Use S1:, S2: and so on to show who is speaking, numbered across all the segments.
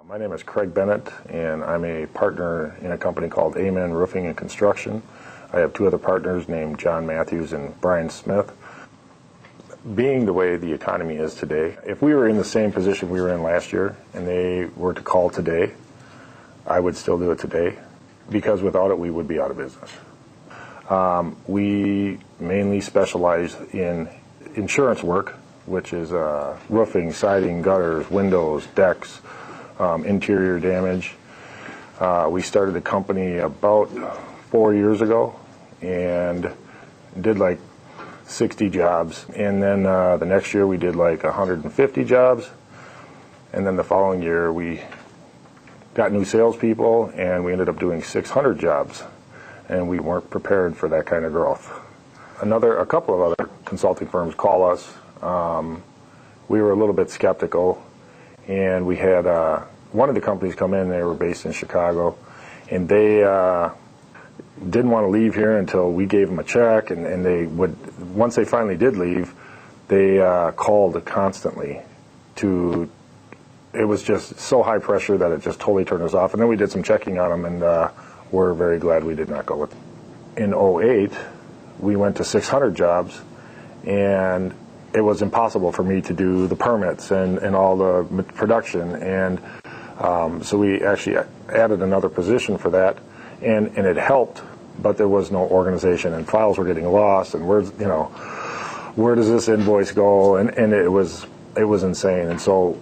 S1: My name is Craig Bennett, and I'm a partner in a company called Amen Roofing and Construction. I have two other partners named John Matthews and Brian Smith. Being the way the economy is today, if we were in the same position we were in last year and they were to call today, I would still do it today, because without it we would be out of business. We mainly specialize in insurance work, which is roofing, siding, gutters, windows, decks, interior damage. We started the company about 4 years ago and did like 60 jobs, and then the next year we did like 150 jobs, and then the following year we got new salespeople and we ended up doing 600 jobs, and we weren't prepared for that kind of growth. A couple of other consulting firms call us. We were a little bit skeptical, and we had one of the companies come in. They were based in Chicago, and they didn't want to leave here until we gave them a check, and they would, once they finally did leave, they called constantly it was just so high pressure that it just totally turned us off. And then we did some checking on them, and we're very glad we did not go with them. In '08, we went to 600 jobs, and it was impossible for me to do the permits and all the production, and so we actually added another position for that, and it helped, but there was no organization, and files were getting lost, and where does this invoice go, and it was insane. And so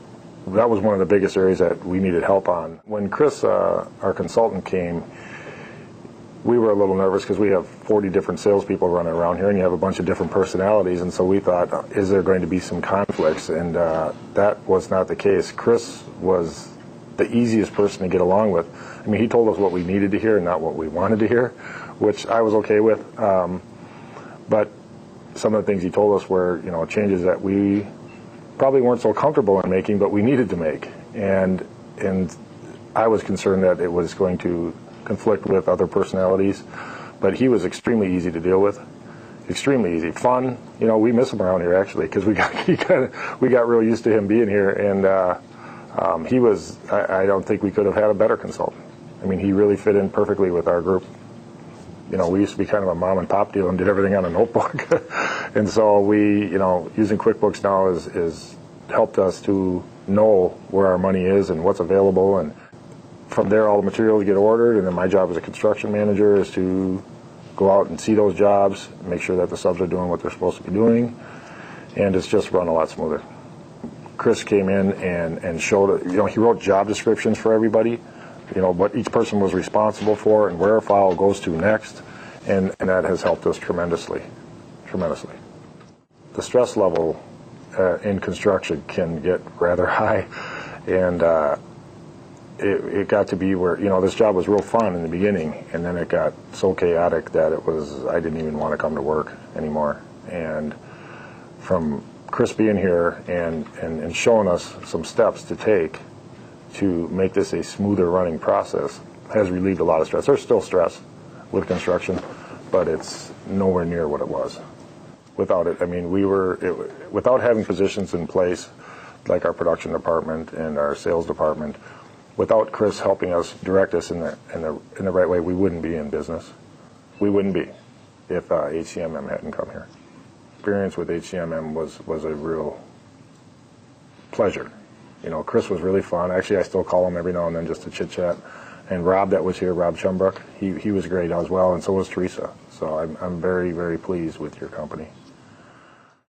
S1: that was one of the biggest areas that we needed help on. When Chris, our consultant, came, we were a little nervous because we have 40 different salespeople running around here, and you have a bunch of different personalities, and so we thought, is there going to be some conflicts? And that was not the case. Chris was the easiest person to get along with. I mean, he told us what we needed to hear and not what we wanted to hear, which I was okay with. But some of the things he told us were, changes that we probably weren't so comfortable in making, but we needed to make. And I was concerned that it was going to conflict with other personalities, but he was extremely easy to deal with, extremely easy, fun. We miss him around here actually, because we got real used to him being here, and he was. I don't think we could have had a better consultant. I mean, he really fit in perfectly with our group. We used to be kind of a mom and pop deal and did everything on a notebook, and so we, using QuickBooks now is helped us to know where our money is and what's available, and from there all the materials get ordered, and then my job as a construction manager is to go out and see those jobs, make sure that the subs are doing what they're supposed to be doing, and it's just run a lot smoother. Chris came in and showed, he wrote job descriptions for everybody, what each person was responsible for and where a file goes to next, and that has helped us tremendously. The stress level in construction can get rather high, and it got to be where, this job was real fun in the beginning, and then it got so chaotic that I didn't even want to come to work anymore. And from Chris being here and showing us some steps to take to make this a smoother running process has relieved a lot of stress. There's still stress with construction, but it's nowhere near what it was. Without it, I mean, without having positions in place like our production department and our sales department, without Chris helping us, direct us in the right way, we wouldn't be in business. We wouldn't be if HCMM hadn't come here. Experience with HCMM was a real pleasure. Chris was really fun. Actually, I still call him every now and then just to chit chat. And Rob, that was here, Rob Chumbruck, he was great as well, and so was Teresa. So I'm very, very pleased with your company.